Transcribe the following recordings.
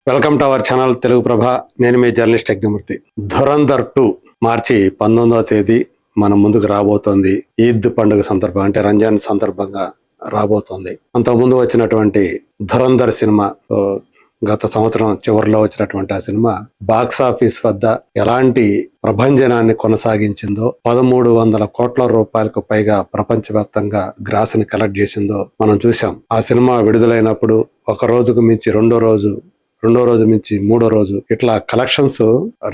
Welcome to our channel Telugu Prabha. నేను మీ journalist Yagnamurthy. Dhurandhar 2 మార్చి 19వ తేదీ మన ముందుకు రాబోతోంది. ఈద్ పండుగ సందర్భంగా, అంటే రంజాన్ సందర్భంగా రాబోతోంది. అంతకుముందు వచ్చినటువంటి ధురంధర్ సినిమా, గత సంవత్సరం చివరిలో వచ్చినటువంటి ఆ సినిమా బాక్స్ ఆఫీస్ వద్ద ఎలాంటి ప్రభంజనాన్ని కొనసాగించిందో, 1300 కోట్ల రూపాయలకు పైగా ప్రపంచవ్యాప్తంగా గ్రాస్ ని కలెక్ట్ చేసిందో మనం చూసాం. ఆ సినిమా విడుదలైనప్పుడు ఒక రోజుకు మించి రెండో రోజు నుంచి మూడో రోజు ఇట్లా కలెక్షన్స్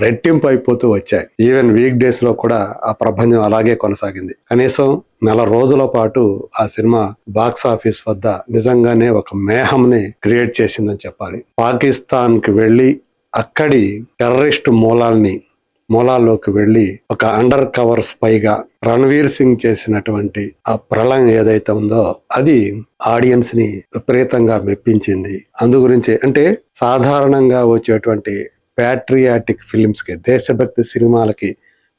రెట్టింపు అయిపోతూ వచ్చాయి. ఈవెన్ వీక్ డేస్ లో కూడా ఆ ప్రభంజనం అలాగే కొనసాగింది. కనీసం నెల రోజుల పాటు ఆ సినిమా బాక్స్ ఆఫీస్ వద్ద నిజంగానే ఒక మేహంని క్రియేట్ చేసిందని చెప్పాలి. పాకిస్తాన్ కి వెళ్లి అక్కడి టెర్రరిస్ట్ మూలాల్లోకి వెళ్లి ఒక అండర్ కవర్ స్పైగా రణ్వీర్ సింగ్ చేసినటువంటి ఆ ప్రళయం ఏదైతే ఉందో అది ఆడియన్స్ ని విపరీతంగా మెప్పించింది. అందు గురించి, అంటే సాధారణంగా వచ్చేటువంటి ప్యాట్రియాటిక్ ఫిలిమ్స్ కి, దేశభక్తి సినిమాలకి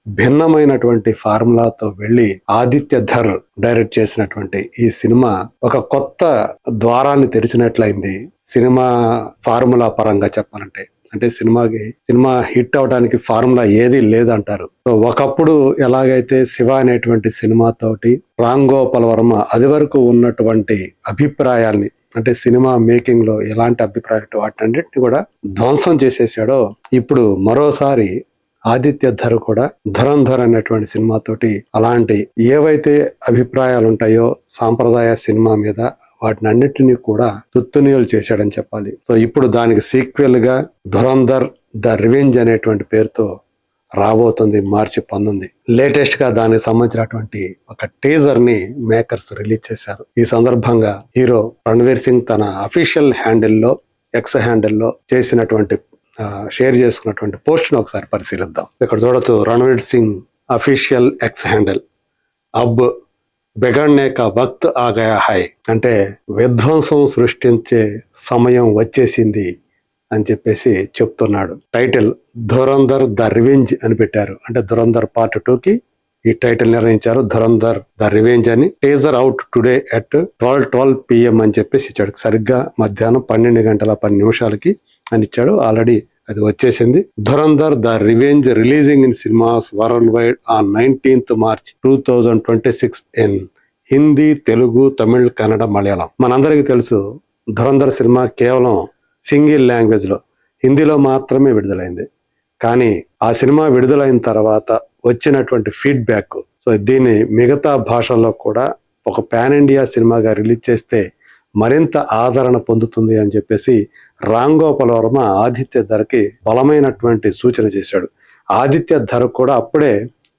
భిన్నమైనటువంటి ఫార్ములాతో వెళ్లి ఆదిత్య ధర్ డైరెక్ట్ చేసినటువంటి ఈ సినిమా ఒక కొత్త ద్వారాన్ని తెరిచినట్లయింది. సినిమా ఫార్ములా పరంగా చెప్పాలంటే, అంటే సినిమా హిట్ అవడానికి ఫార్ములా ఏది లేదంటారు. సో ఒకప్పుడు ఎలాగైతే శివ అనేటువంటి సినిమాతోటి రామ్ గోపాల్ వర్మ అది వరకు ఉన్నటువంటి అభిప్రాయాల్ని, అంటే సినిమా మేకింగ్ లో ఎలాంటి అభిప్రాయాలు వాటన్నిటిని కూడా ధ్వంసం చేసేసాడో, ఇప్పుడు మరోసారి ఆదిత్య ధర్ కూడా ధురంధర్ అనేటువంటి సినిమాతోటి అలాంటి ఏవైతే అభిప్రాయాలు ఉంటాయో సాంప్రదాయ సినిమా మీద, వాటిని అన్నిటినీ కూడా తుత్తునియలు చేశాడని చెప్పాలి. సో ఇప్పుడు దానికి సీక్వెల్ గా ధురంధర్ ద రివెంజ్ అనేటువంటి పేరుతో రాబోతుంది మార్చి 19. లేటెస్ట్ గా దానికి సంబంధించినటువంటి ఒక టీజర్ ని మేకర్స్ రిలీజ్ చేశారు. ఈ సందర్భంగా హీరో రణ్వీర్ సింగ్ తన అఫీషియల్ హ్యాండిల్లో, ఎక్స్ హ్యాండిల్లో చేసినటువంటి షేర్ చేసుకున్నటువంటి పోస్ట్ ను ఒకసారి పరిశీలిద్దాం. ఇక్కడ చూడొచ్చు, Ranveer Singh official X handle, అబ్ బిగడ్నే కా వక్త్ ఆ గయా హై, అంటే విధ్వంసం సృష్టించే సమయం వచ్చేసింది అని చెప్పేసి చెప్తున్నాడు. టైటిల్ ధురంధర్ ద రివెంజ్ అని పెట్టారు. అంటే ధురంధర్ పార్ట్ 2కి ఈ టైటిల్ నిర్ణయించారు, ధురంధర్ ద రివెంజ్ అని. Teaser out today at 12 PM అని చెప్పేసి ఇచ్చాడు. సరిగ్గా మధ్యాహ్నం 12:10 అని ఇచ్చాడు. ఆల్రెడీ అది వచ్చేసింది. Dhurandhar the revenge releasing in cinemas world wide on 19th March 2026 in Hindi, Telugu, Tamil, Kannada, Malayalam. మనందరికీ తెలుసు, ధురంధర్ సినిమా కేవలం సింగిల్ లాంగ్వేజ్ లో, హిందీలో మాత్రమే విడుదలైంది. కానీ ఆ సినిమా విడుదలైన తర్వాత వచ్చినటువంటి ఫీడ్బ్యాక్, సో దీన్ని మిగతా భాషల్లో కూడా ఒక పాన్ ఇండియా సినిమాగా రిలీజ్ చేస్తే మరింత ఆదరణ పొందుతుంది అని చెప్పేసి రామ్ గోపాల్ వర్మ ఆదిత్య ధర్కి బలమైనటువంటి సూచన చేశాడు. ఆదిత్య ధర్ కూడా అప్పుడే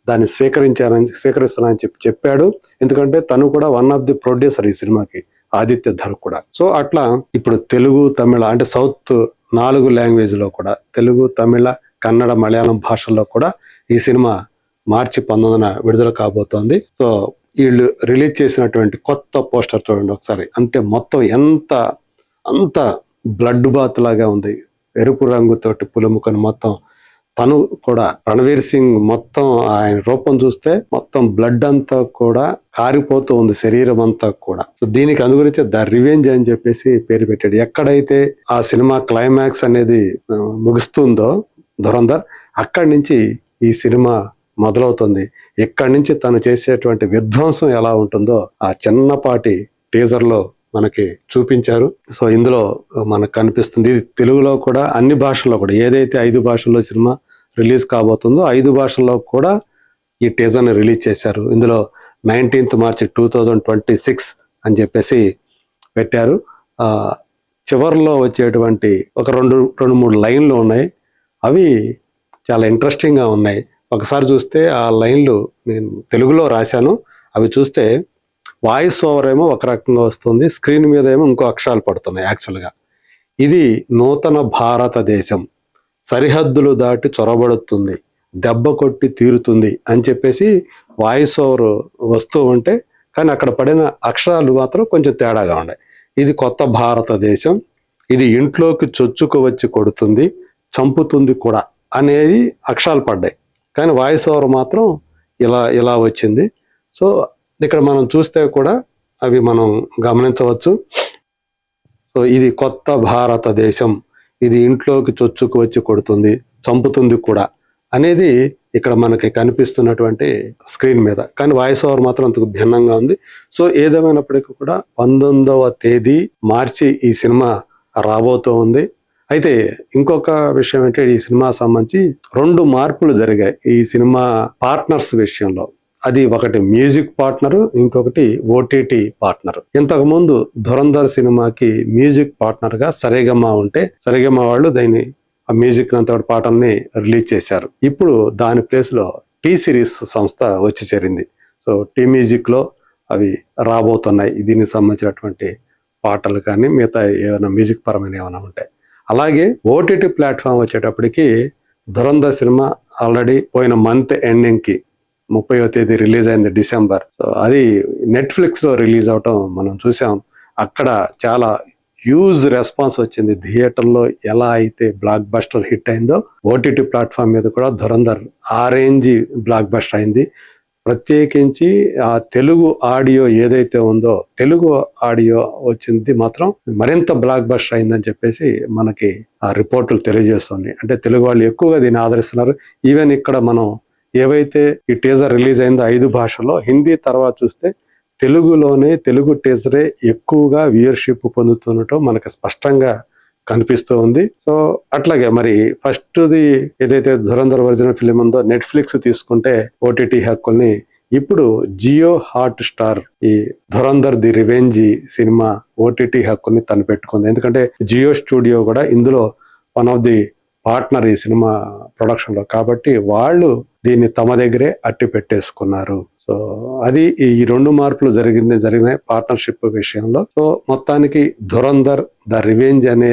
దాన్ని స్వీకరిస్తానని చెప్పాడు. ఎందుకంటే తను కూడా వన్ ఆఫ్ ది ప్రొడ్యూసర్ ఈ సినిమాకి, ఆదిత్య ధర్ కూడా. సో అట్లా ఇప్పుడు తెలుగు, తమిళ, అంటే సౌత్ 4 లాంగ్వేజ్ లో కూడా, తెలుగు, తమిళ, కన్నడ, మలయాళం భాషల్లో కూడా ఈ సినిమా మార్చి 19న విడుదల కాబోతోంది. సో వీళ్ళు రిలీజ్ చేసినటువంటి కొత్త పోస్టర్ చూడండి ఒకసారి. అంటే మొత్తం అంత బ్లడ్ బాత్ లాగా ఉంది. ఎరుపు రంగుతోటి పులుముకొని మొత్తం తను కూడా, రణ్వీర్ సింగ్ మొత్తం ఆయన రూపం చూస్తే మొత్తం బ్లడ్ అంతా కూడా కారిపోతూ ఉంది, శరీరం అంతా కూడా. సో దీనికి అందుగురించి ద రివెంజ్ అని చెప్పేసి పేరు పెట్టాడు. ఎక్కడైతే ఆ సినిమా క్లైమాక్స్ అనేది ముగుస్తుందో ధురంధర్, అక్కడి నుంచి ఈ సినిమా మొదలవుతుంది. ఇక్కడి నుంచి తను చేసేటువంటి విధ్వంసం ఎలా ఉంటుందో ఆ చిన్నపాటి టీజర్ లో మనకి చూపించారు. సో ఇందులో మనకు కనిపిస్తుంది. ఇది తెలుగులో కూడా, అన్ని భాషల్లో కూడా, ఏదైతే 5 భాషల్లో సినిమా రిలీజ్ కాబోతుందో 5 భాషల్లో కూడా ఈ టీజర్ ని రిలీజ్ చేశారు. ఇందులో 19th March 2026 అని చెప్పేసి పెట్టారు. చివరిలో వచ్చేటువంటి ఒక 2-3 లైన్లు ఉన్నాయి. అవి చాలా ఇంట్రెస్టింగ్ గా ఉన్నాయి. ఒకసారి చూస్తే ఆ లైన్లు నేను తెలుగులో రాశాను. అవి చూస్తే వాయిస్ ఓవర్ ఏమో ఒక రకంగా వస్తుంది, స్క్రీన్ మీద ఏమో ఇంకో అక్షరాలు పడుతున్నాయి. యాక్చువల్గా ఇది నూతన భారతదేశం సరిహద్దులు దాటి చొరబడుతుంది, దెబ్బ కొట్టి తీరుతుంది అని చెప్పేసి వాయిస్ ఓవర్ వస్తూ ఉంటే, కానీ అక్కడ పడిన అక్షరాలు మాత్రం కొంచెం తేడాగా ఉన్నాయి. ఇది కొత్త భారతదేశం, ఇది ఇంట్లోకి చొచ్చుకు వచ్చి కొడుతుంది, చంపుతుంది కూడా అనేది అక్షరాలు పడ్డాయి. కానీ వాయిస్ ఓవర్ మాత్రం ఇలా వచ్చింది. సో ఇక్కడ మనం చూస్తే కూడా అవి మనం గమనించవచ్చు. సో ఇది కొత్త భారతదేశం, ఇది ఇంట్లోకి చొచ్చుకు వచ్చి కొడుతుంది, చంపుతుంది కూడా అనేది ఇక్కడ మనకి కనిపిస్తున్నటువంటి స్క్రీన్ మీద. కానీ వాయిస్ ఓవర్ మాత్రం అంతకు భిన్నంగా ఉంది. సో ఏదేమైనప్పటికీ కూడా 19వ తేదీ మార్చి ఈ సినిమా రాబోతూ ఉంది. అయితే ఇంకొక విషయం ఏంటంటే ఈ సినిమా సంబంధించి 2 మార్పులు జరిగాయి ఈ సినిమా పార్ట్నర్స్ విషయంలో. అది ఒకటి మ్యూజిక్ పార్ట్నర్, ఇంకొకటి ఓటీటీ పార్ట్నర్. ఇంతకు ముందు ధురంధర్ సినిమాకి మ్యూజిక్ పార్ట్నర్ గా సరేగమా ఉంటే సరేగమా వాళ్ళు దాన్ని ఆ మ్యూజిక్ అంతా పాటల్ని రిలీజ్ చేశారు. ఇప్పుడు దాని ప్లేస్ లో టీ సిరీస్ సంస్థ వచ్చి చేరింది. సో టీ మ్యూజిక్ లో అవి రాబోతున్నాయి. దీనికి సంబంధించినటువంటి పాటలు కానీ మిగతా ఏమైనా మ్యూజిక్ పరమైన ఏమైనా ఉంటాయి. అలాగే ఓటీటీ ప్లాట్ఫామ్ వచ్చేటప్పటికి ధురంధర్ సినిమా ఆల్రెడీ పోయిన మంత్ ఎండింగ్ కి 30వ తేదీ రిలీజ్ అయింది, డిసెంబర్. సో అది నెట్ఫ్లిక్స్ లో రిలీజ్ అవటం మనం చూసాం. అక్కడ చాలా హ్యూజ్ రెస్పాన్స్ వచ్చింది. థియేటర్లో ఎలా అయితే బ్లాక్ బస్టర్ హిట్ అయిందో ఓటీటీ ప్లాట్ఫామ్ మీద కూడా ధురంధర్ ఆ రేంజ్ బ్లాక్ బస్టర్ అయింది. ప్రత్యేకించి ఆ తెలుగు ఆడియో ఏదైతే ఉందో తెలుగు ఆడియో వచ్చింది మాత్రం మరింత బ్లాక్ బస్టర్ అయిందని చెప్పేసి మనకి ఆ రిపోర్టులు తెలియజేస్తుంది. అంటే తెలుగు వాళ్ళు ఎక్కువగా దీన్ని ఆదరిస్తున్నారు. ఈవెన్ ఇక్కడ మనం ఏవైతే ఈ టీజర్ రిలీజ్ అయిందో 5 భాషల్లో, హిందీ తర్వాత చూస్తే తెలుగులోనే తెలుగు టీజరే ఎక్కువగా వ్యూయర్షిప్ పొందుతుండటం మనకు స్పష్టంగా కనిపిస్తూ ఉంది. సో అట్లాగే మరి ఫస్ట్ది ఏదైతే ధురంధర్ ఒరిజినల్ ఫిలిం ఉందో నెట్ఫ్లిక్స్ తీసుకుంటే ఓటీటీ హక్కుల్ని ఇప్పుడు జియో హాట్ స్టార్ ఈ Dhurandhar the revenge cinema OTT హక్కుల్ని తను పెట్టుకుంది. ఎందుకంటే జియో స్టూడియో కూడా ఇందులో వన్ ఆఫ్ ది పార్ట్నర్ ఈ సినిమా ప్రొడక్షన్ లో, కాబట్టి వాళ్ళు దీన్ని తమ దగ్గరే అట్టి పెట్టేసుకున్నారు. సో అది ఈ 2 మార్పులు జరిగిన పార్ట్నర్షిప్ విషయంలో. సో మొత్తానికి ధురంధర్ ద రివెంజ్ అనే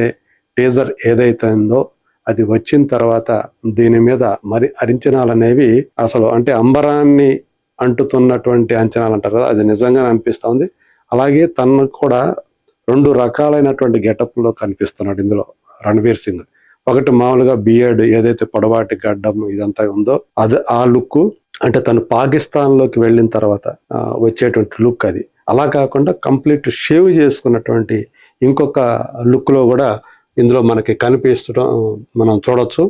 టీజర్ ఏదైతే ఉందో అది వచ్చిన తర్వాత దీని మీద మరి అంచనాలు అనేవి అసలు అంటే అంబరాన్ని అంటుతున్నటువంటి అంచనాలు అంటారు కదా, అది నిజంగా అనిపిస్తా ఉంది. అలాగే తనకు కూడా 2 రకాలైనటువంటి గెటప్ లో కనిపిస్తున్నాడు ఇందులో రణ్వీర్ సింగ్. ఒకటి మామూలుగా బియర్డ్ ఏదైతే పొడవాటి గడ్డం ఇదంతా ఉందో అది ఆ లుక్, అంటే తను పాకిస్తాన్ లోకి వెళ్ళిన తర్వాత వచ్చేటువంటి లుక్ అది. అలా కాకుండా కంప్లీట్ షేవ్ చేసుకున్నటువంటి ఇంకొక లుక్ లో కూడా ఇందులో మనకి కనిపిస్తడం మనం చూడొచ్చు.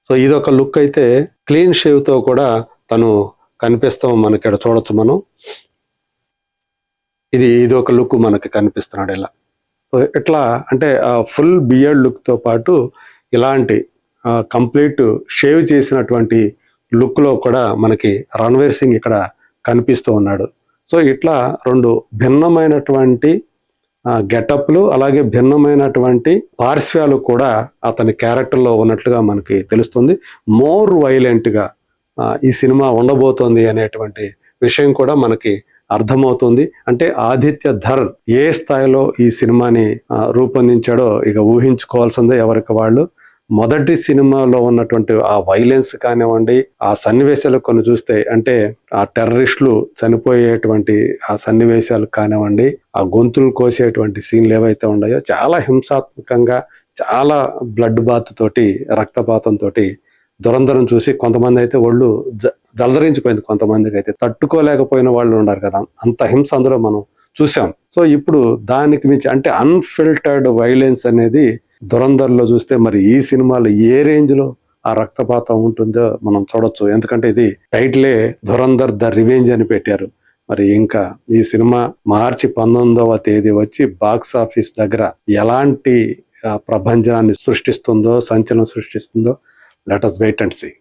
సో ఇదొక లుక్ అయితే క్లీన్ షేవ్ తో కూడా తను కనిపిస్తాం మనకి ఇక్కడ చూడొచ్చు మనం. ఇది ఒక లుక్ మనకి కనిపిస్తున్నాడు ఇలా. ఇట్లా అంటే ఫుల్ బియర్డ్ లుక్ తో పాటు ఇలాంటి కంప్లీట్ షేవ్ చేసినటువంటి లుక్ లో కూడా మనకి రణ్వీర్ సింగ్ ఇక్కడ కనిపిస్తూ ఉన్నాడు. సో ఇట్లా 2 భిన్నమైనటువంటి గెటప్లు అలాగే భిన్నమైనటువంటి పార్శ్వాలు కూడా అతని క్యారెక్టర్లో ఉన్నట్లుగా మనకి తెలుస్తుంది. మోర్ వైలెంట్ గా ఈ సినిమా ఉండబోతోంది అనేటువంటి విషయం కూడా మనకి అర్థమవుతుంది. అంటే ఆదిత్య ధర్ ఏ స్థాయిలో ఈ సినిమాని రూపొందించాడో ఇక ఊహించుకోవాల్సిందే ఎవరికి వాళ్ళు. మొదటి సినిమాలో ఉన్నటువంటి ఆ వైలెన్స్ కానివ్వండి, ఆ సన్నివేశాలు కొన్ని చూస్తే అంటే ఆ టెర్రరిస్టులు చనిపోయేటువంటి ఆ సన్నివేశాలు కానివ్వండి, ఆ గొంతులు కోసేటువంటి సీన్లు ఏవైతే ఉన్నాయో చాలా హింసాత్మకంగా, చాలా బ్లడ్ బాత్ తోటి, రక్తపాతం తోటి దురంధరం చూసి కొంతమంది అయితే ఒళ్ళు జలదరించిపోయింది. కొంతమందికి అయితే తట్టుకోలేకపోయిన వాళ్ళు ఉన్నారు కదా, అంత హింస అందులో మనం చూసాం. సో ఇప్పుడు దానికి మించి అంటే అన్ఫిల్టర్డ్ వైలెన్స్ అనేది దురంధర్ లో చూస్తే మరి ఈ సినిమాలో ఏ రేంజ్ లో ఆ రక్తపాతం ఉంటుందో మనం చూడొచ్చు. ఎందుకంటే ఇది టైటిలే ధురంధర్ ద రివెంజ్ అని పెట్టారు. మరి ఇంకా ఈ సినిమా మార్చి 19వ తేదీ వచ్చి బాక్స్ ఆఫీస్ దగ్గర ఎలాంటి ప్రభంజనాన్ని సృష్టిస్తుందో, సంచలనం సృష్టిస్తుందో, let us wait and see.